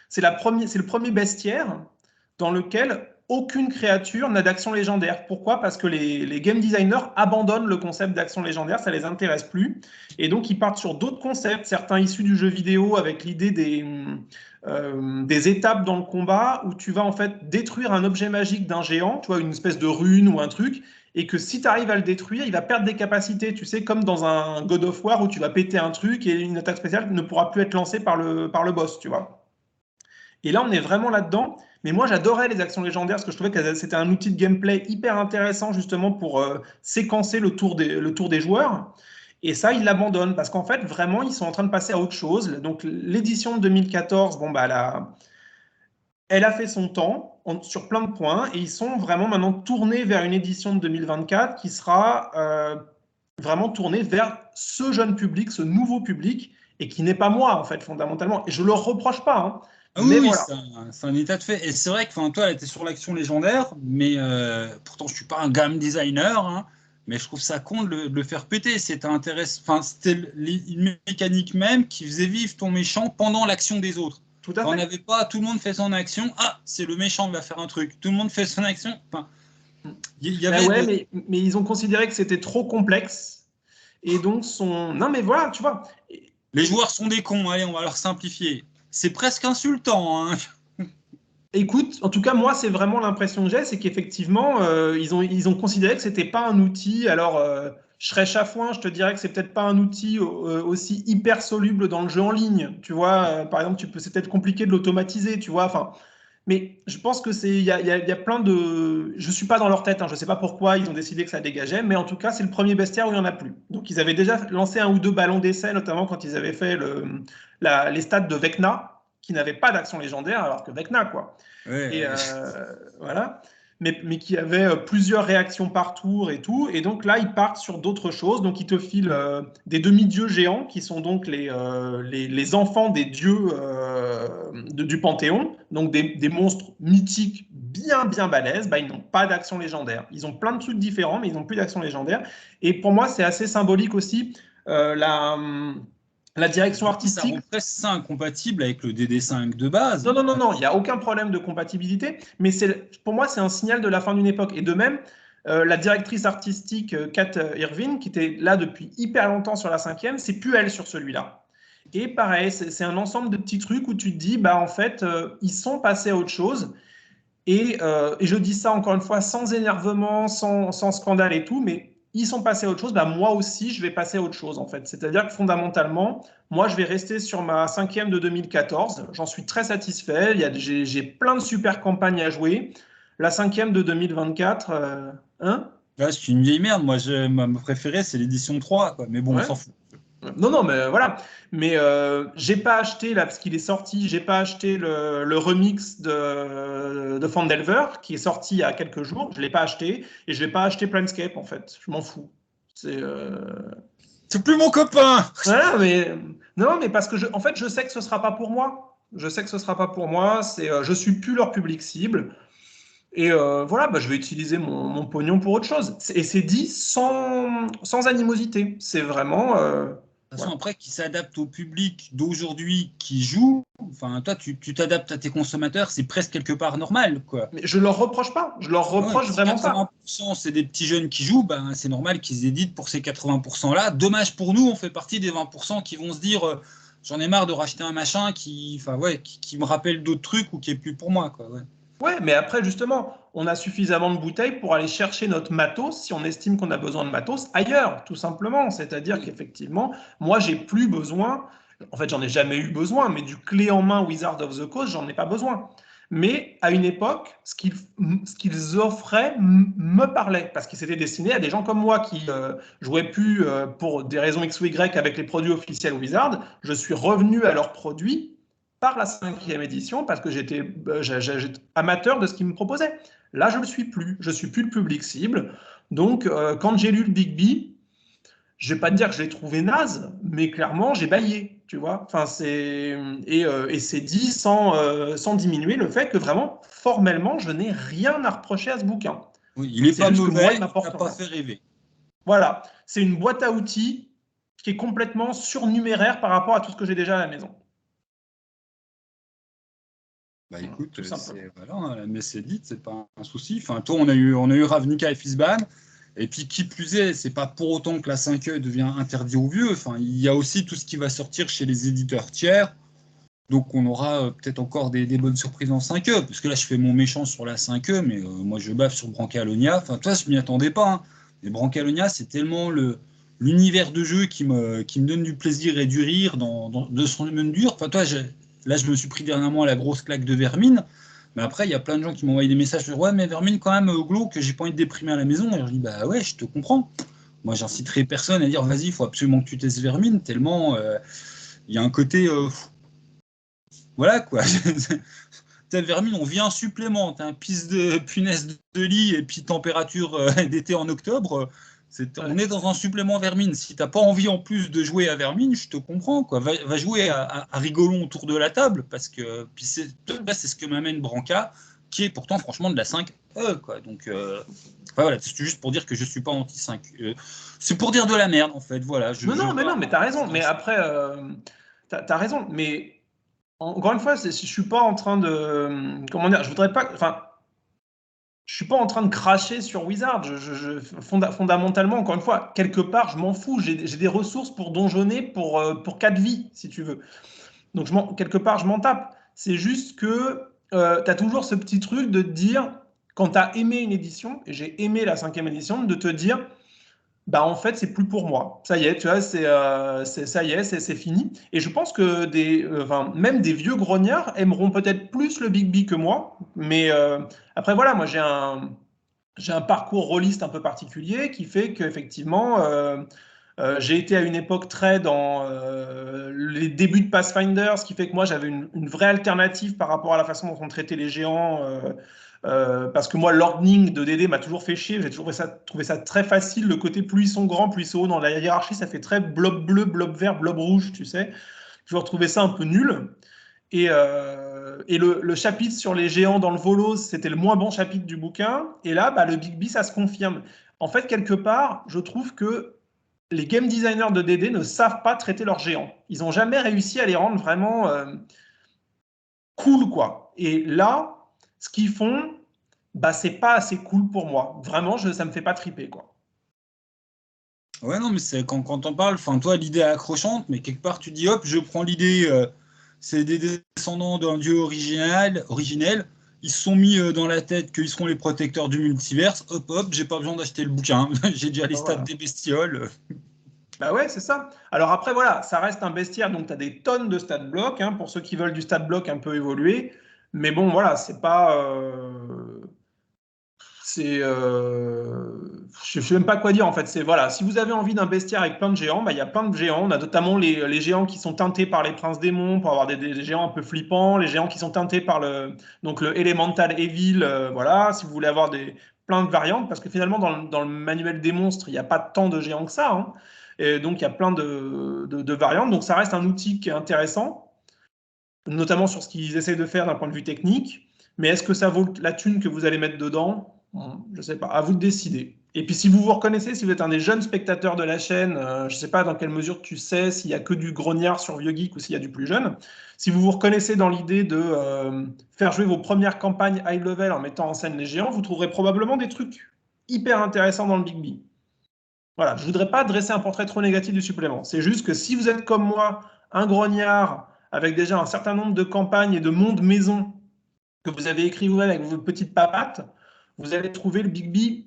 S2: C'est le premier bestiaire dans lequel aucune créature n'a d'action légendaire. Pourquoi? Parce que les game designers abandonnent le concept d'action légendaire, ça les intéresse plus. Et donc, ils partent sur d'autres concepts, certains issus du jeu vidéo, avec l'idée des étapes dans le combat où tu vas en fait détruire un objet magique d'un géant, tu vois, une espèce de rune ou un truc, et que si tu arrives à le détruire, il va perdre des capacités. Tu sais, comme dans un God of War où tu vas péter un truc et une attaque spéciale ne pourra plus être lancée par le boss, tu vois. Et là, on est vraiment là-dedans. Mais moi, j'adorais les actions légendaires parce que je trouvais que c'était un outil de gameplay hyper intéressant justement pour séquencer le tour des joueurs. Et ça, ils l'abandonnent parce qu'en fait, vraiment, ils sont en train de passer à autre chose. Donc, l'édition de 2014, bon, bah, elle a fait son temps sur plein de points et ils sont vraiment maintenant tournés vers une édition de 2024 qui sera vraiment tournée vers ce jeune public, ce nouveau public et qui n'est pas moi en fait fondamentalement. Et je leur reproche pas, hein,
S1: Ah oui,
S2: mais
S1: oui,
S2: voilà.
S1: c'est un état de fait. Et c'est vrai que enfin, toi, elle était sur l'action légendaire, mais pourtant, je suis pas un game designer, hein, mais je trouve ça con de le faire péter. C'était intéressant. Enfin, c'était une mécanique même qui faisait vivre ton méchant pendant l'action des autres.
S2: Tout à
S1: Enfin, on
S2: fait.
S1: n'avait pas tout le monde fait son action. Ah, c'est le méchant qui va faire un truc. Tout le monde fait son action. Enfin, il y
S2: Ben
S1: avait
S2: ouais,
S1: de.
S2: mais ils ont considéré que c'était trop complexe et donc son. Non, mais voilà, tu vois.
S1: Les joueurs sont des cons. Allez, on va leur simplifier. C'est presque insultant, hein.
S2: Écoute, en tout cas, moi, c'est vraiment l'impression que j'ai, c'est qu'effectivement, ils ont considéré que c'était pas un outil. Alors, je serais chafouin, je te dirais que c'est peut-être pas un outil aussi hyper soluble dans le jeu en ligne. Tu vois, par exemple, c'est peut-être compliqué de l'automatiser, tu vois. Enfin, mais je pense que il y a plein de. Je suis pas dans leur tête, hein, je sais pas pourquoi ils ont décidé que ça dégageait, mais en tout cas, c'est le premier bestiaire où il y en a plus. Donc, ils avaient déjà lancé un ou deux ballons d'essai, notamment quand ils avaient fait les stats de Vecna, qui n'avaient pas d'action légendaire, alors que Vecna, quoi.
S1: Ouais,
S2: Et
S1: ouais.
S2: voilà. Mais qui avait plusieurs réactions par tour et tout. Et donc là, ils partent sur d'autres choses. Donc, ils te filent des demi-dieux géants, qui sont donc les enfants des dieux du Panthéon. Donc, des monstres mythiques bien, bien balèzes. Bah, ils n'ont pas d'action légendaire. Ils ont plein de trucs différents, mais ils n'ont plus d'action légendaire. Et pour moi, c'est assez symbolique aussi. La direction
S1: Du coup, ça
S2: artistique.
S1: rend presque ça incompatible avec le DD5 de
S2: Non,
S1: base.
S2: non, non, non, il n'y a aucun problème de compatibilité, mais pour moi, c'est un signal de la fin d'une époque. Et de même, la directrice artistique Kat Irvine, qui était là depuis hyper longtemps sur la cinquième, c'est plus elle sur celui-là. Et pareil, c'est un ensemble de petits trucs où tu te dis, bah en fait, ils sont passés à autre chose. Et je dis ça encore une fois sans énervement, sans scandale et tout, mais ils sont passés à autre chose, bah moi aussi je vais passer à autre chose en fait. C'est-à-dire que fondamentalement, moi je vais rester sur ma cinquième de 2014, j'en suis très satisfait, j'ai plein de super campagnes à jouer. La cinquième de 2024, hein?
S1: Là, c'est une vieille merde. Moi, ma préférée, c'est l'édition 3, quoi. Mais bon, on
S2: Ouais.
S1: s'en fout.
S2: Non, non, mais voilà. Mais j'ai pas acheté, là, parce qu'il est sorti, j'ai pas acheté le remix de Phandelver, qui est sorti il y a quelques jours. Je l'ai pas acheté. Et je vais pas acheter Planescape, en fait. Je m'en fous. C'est.
S1: C'est plus mon copain!
S2: Voilà, mais. Non, mais parce que, en fait, je sais que ce sera pas pour moi. Je sais que ce sera pas pour moi. Je suis plus leur public cible. Et voilà, bah, je vais utiliser mon pognon pour autre chose. Et c'est dit sans animosité. C'est vraiment.
S1: De toute façon, après, qui s'adapte au public d'aujourd'hui qui joue, enfin, toi, tu t'adaptes à tes consommateurs, c'est presque quelque part normal, quoi.
S2: Mais je leur reproche pas, je leur
S1: Ouais,
S2: reproche
S1: si
S2: vraiment pas.
S1: 80% c'est des petits jeunes qui jouent, ben, c'est normal qu'ils éditent pour ces 80%-là. Dommage pour nous, on fait partie des 20% qui vont se dire j'en ai marre de racheter un machin enfin, ouais, qui me rappelle d'autres trucs ou qui est plus pour moi, quoi. Ouais.
S2: Ouais, mais après, justement, on a suffisamment de bouteilles pour aller chercher notre matos si on estime qu'on a besoin de matos ailleurs, tout simplement. C'est-à-dire qu'effectivement, moi, j'ai plus besoin, en fait, j'en ai jamais eu besoin, mais du clé en main Wizard of the Coast, j'en ai pas besoin. Mais à une époque, ce qu'ils offraient me parlait, parce que c'était destiné à des gens comme moi qui jouaient plus pour des raisons X ou Y avec les produits officiels Wizard. Je suis revenu à leurs produits par la 5e édition parce que j'étais amateur de ce qu'ils me proposaient. Là, je ne le suis plus. Je ne suis plus le public cible. Donc, quand j'ai lu le Big B, je ne vais pas te dire que je l'ai trouvé naze, mais clairement, j'ai bâillé. Tu vois, enfin, et c'est dit sans diminuer le fait que vraiment, formellement, je n'ai rien à reprocher à ce bouquin.
S1: Oui, il n'est
S2: C'est
S1: pas
S2: juste que moi,
S1: mauvais,
S2: il
S1: il
S2: m'apporte
S1: t'a pas
S2: rien.
S1: fait rêver.
S2: Voilà, c'est une boîte à outils qui est complètement surnuméraire par rapport à tout ce que j'ai déjà à la maison.
S1: Bah
S2: Voilà,
S1: écoute,
S2: tout simplement.
S1: voilà, hein, la messe est dite, c'est pas un souci. Enfin, toi, on a eu Ravnica et Fisban. Et puis, qui plus est, c'est pas pour autant que la 5e devient interdit aux vieux. Enfin, il y a aussi tout ce qui va sortir chez les éditeurs tiers. Donc, on aura peut-être encore des bonnes surprises en 5e. Parce que là, je fais mon méchant sur la 5e, mais moi, je baffe sur Brancalonia. Enfin, toi, je m'y attendais pas. Hein. Mais Brancalonia, c'est tellement l'univers de jeu qui me donne du plaisir et du rire de son même dur. Enfin, toi, là, je me suis pris dernièrement à la grosse claque de Vermine. Mais après, il y a plein de gens qui m'ont envoyé des messages de ouais, mais Vermine, quand même, glauque, j'ai pas envie de déprimer à la maison. Et je dis bah ouais, je te comprends. Moi, j'inciterai personne à dire vas-y, il faut absolument que tu testes Vermine, tellement il y a un côté. Voilà quoi. T'as Vermine, on vient un supplément. T'as un pisse de punaise de lit et puis température d'été en octobre. On est dans un supplément Vermine. Si t'as pas envie en plus de jouer à Vermine, je te comprends. Quoi. Va jouer à Rigolon autour de la table parce que c'est ce que m'amène Branca, qui est pourtant franchement de la 5E. Quoi. Donc voilà, c'est juste pour dire que je suis pas anti 5. C'est pour dire de la merde en fait. Voilà,
S2: Non, mais t'as raison. Mais après, t'as raison. Mais encore une fois, je suis pas en train de, comment dire, je voudrais pas, enfin, je suis pas en train de cracher sur Wizard. Fondamentalement, encore une fois, quelque part, je m'en fous. J'ai des ressources pour donjonner pour 4 vies, si tu veux. Donc, quelque part, je m'en tape. C'est juste que tu as toujours ce petit truc de te dire, quand tu as aimé une édition, et j'ai aimé la 5e édition, de te dire, bah en fait, c'est plus pour moi. Ça y est, tu vois, ça y est, c'est fini. Et je pense que enfin, même des vieux grognards aimeront peut-être plus le Big B que moi. Mais après, voilà, moi, j'ai un parcours rôliste un peu particulier qui fait qu'effectivement, j'ai été à une époque très dans les débuts de Pathfinder, ce qui fait que moi j'avais une vraie alternative par rapport à la façon dont on traitait les géants. Parce que moi, l'ordning de DD m'a toujours fait chier. J'ai toujours trouvé ça très facile. Le côté plus ils sont grands, plus ils sont hauts dans la hiérarchie, ça fait très blob bleu, blob vert, blob rouge, tu sais. J'ai toujours trouvé ça un peu nul. Et le chapitre sur les géants dans le Volos, c'était le moins bon chapitre du bouquin. Et là, bah, le Big B, ça se confirme. En fait, quelque part, je trouve que les game designers de DD ne savent pas traiter leurs géants. Ils n'ont jamais réussi à les rendre vraiment cool, quoi. Et là, ce qu'ils font, bah, c'est pas assez cool pour moi. Vraiment, ça me fait pas triper, quoi.
S1: Ouais, non, mais c'est quand on parle, enfin, toi, l'idée est accrochante, mais quelque part, tu dis, hop, je prends l'idée, c'est des descendants d'un dieu originel, ils se sont mis dans la tête qu'ils seront les protecteurs du multiverse, hop, hop, j'ai pas besoin d'acheter le bouquin, j'ai déjà les stats
S2: Voilà.
S1: des bestioles.
S2: Bah ouais, c'est ça. Alors après, voilà, ça reste un bestiaire, donc tu as des tonnes de stat block, hein, pour ceux qui veulent du stat block un peu évolué. Mais bon, voilà, c'est pas. C'est. Je sais même pas quoi dire en fait. C'est voilà, si vous avez envie d'un bestiaire avec plein de géants, bah, il y a plein de géants. On a notamment les géants qui sont teintés par les princes démons pour avoir des géants un peu flippants, les géants qui sont teintés par le Elemental Evil. Voilà, si vous voulez avoir plein de variantes, parce que finalement, dans le manuel des monstres, il n'y a pas tant de géants que ça. Hein. Et donc, il y a plein de variantes. Donc, ça reste un outil qui est intéressant, notamment sur ce qu'ils essaient de faire d'un point de vue technique. Mais est-ce que ça vaut la thune que vous allez mettre dedans? Je ne sais pas. À vous de décider. Et puis, si vous vous reconnaissez, si vous êtes un des jeunes spectateurs de la chaîne, je ne sais pas dans quelle mesure tu sais s'il y a que du grognard sur Vieux Geek ou s'il y a du plus jeune, si vous vous reconnaissez dans l'idée de faire jouer vos premières campagnes high level en mettant en scène les géants, vous trouverez probablement des trucs hyper intéressants dans le Big B. Voilà, je ne voudrais pas dresser un portrait trop négatif du supplément. C'est juste que si vous êtes comme moi, un grognard avec déjà un certain nombre de campagnes et de mondes maison que vous avez écrit vous-même avec vos petites papates, vous allez trouver le Big B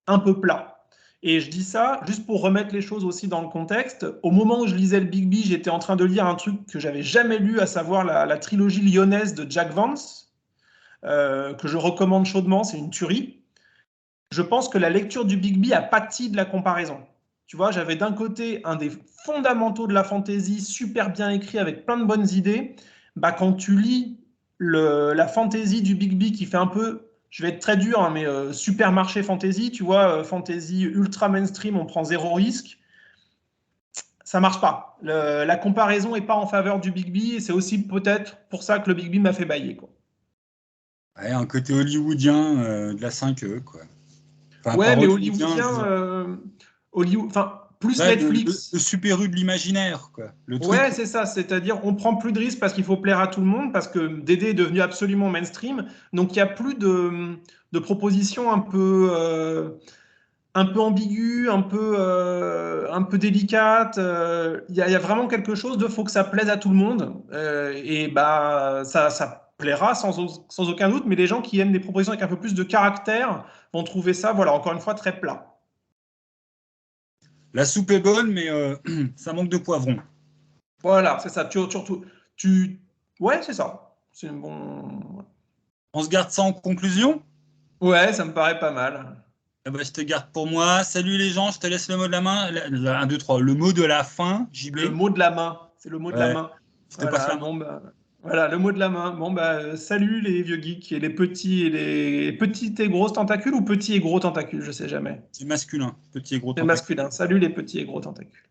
S2: un peu plat. Et je dis ça juste pour remettre les choses aussi dans le contexte. Au moment où je lisais le Big B, j'étais en train de lire un truc que j'avais jamais lu, à savoir la trilogie lyonnaise de Jack Vance, que je recommande chaudement, c'est une tuerie. Je pense que la lecture du Big B a pâti de la comparaison. Tu vois, j'avais d'un côté un des fondamentaux de la fantasy, super bien écrit, avec plein de bonnes idées. Bah, quand tu lis la fantasy du Big B qui fait un peu, je vais être très dur, hein, mais supermarché fantasy, tu vois, fantasy ultra mainstream, on prend zéro risque, ça marche pas. La comparaison n'est pas en faveur du Big B, et c'est aussi peut-être pour ça que le Big B m'a fait bailler, quoi.
S1: Ouais, un côté hollywoodien de la 5E, quoi. Enfin, pas
S2: Ouais, mais
S1: hollywoodien, je veux
S2: hollywoodien,
S1: dire.
S2: enfin, plus
S1: Ouais,
S2: Netflix.
S1: le super U de l'imaginaire, quoi. Le
S2: Ouais,
S1: truc.
S2: c'est ça. C'est-à-dire, on prend plus de risques parce qu'il faut plaire à tout le monde, parce que DD est devenu absolument mainstream. Donc, il n'y a plus de propositions un peu ambiguës, un peu délicates. Il y a vraiment quelque chose de faut que ça plaise à tout le monde. Et bah, ça plaira sans aucun doute. Mais les gens qui aiment des propositions avec un peu plus de caractère vont trouver ça, voilà, encore une fois, très plat.
S1: La soupe est bonne, mais ça manque de poivron.
S2: Voilà, c'est ça. Tu... Ouais, c'est ça. C'est un bon.
S1: On se garde ça en conclusion?
S2: Ouais, ça me paraît pas mal.
S1: Eh ben, je te garde pour moi. Salut les gens, je te laisse le mot de la main. 1, 2, 3. Le mot de la fin, JB.
S2: Le mot de la main. C'est le mot de la
S1: Ouais,
S2: main.
S1: je te passe
S2: Voilà,
S1: la main.
S2: bon bah. Voilà, le mot de la main. Bon bah, salut les vieux geeks et les petites et grosses tentacules ou petits et gros tentacules, je sais jamais.
S1: C'est masculin, petit et gros
S2: C'est
S1: tentacule.
S2: masculin. Salut les petits et gros tentacules.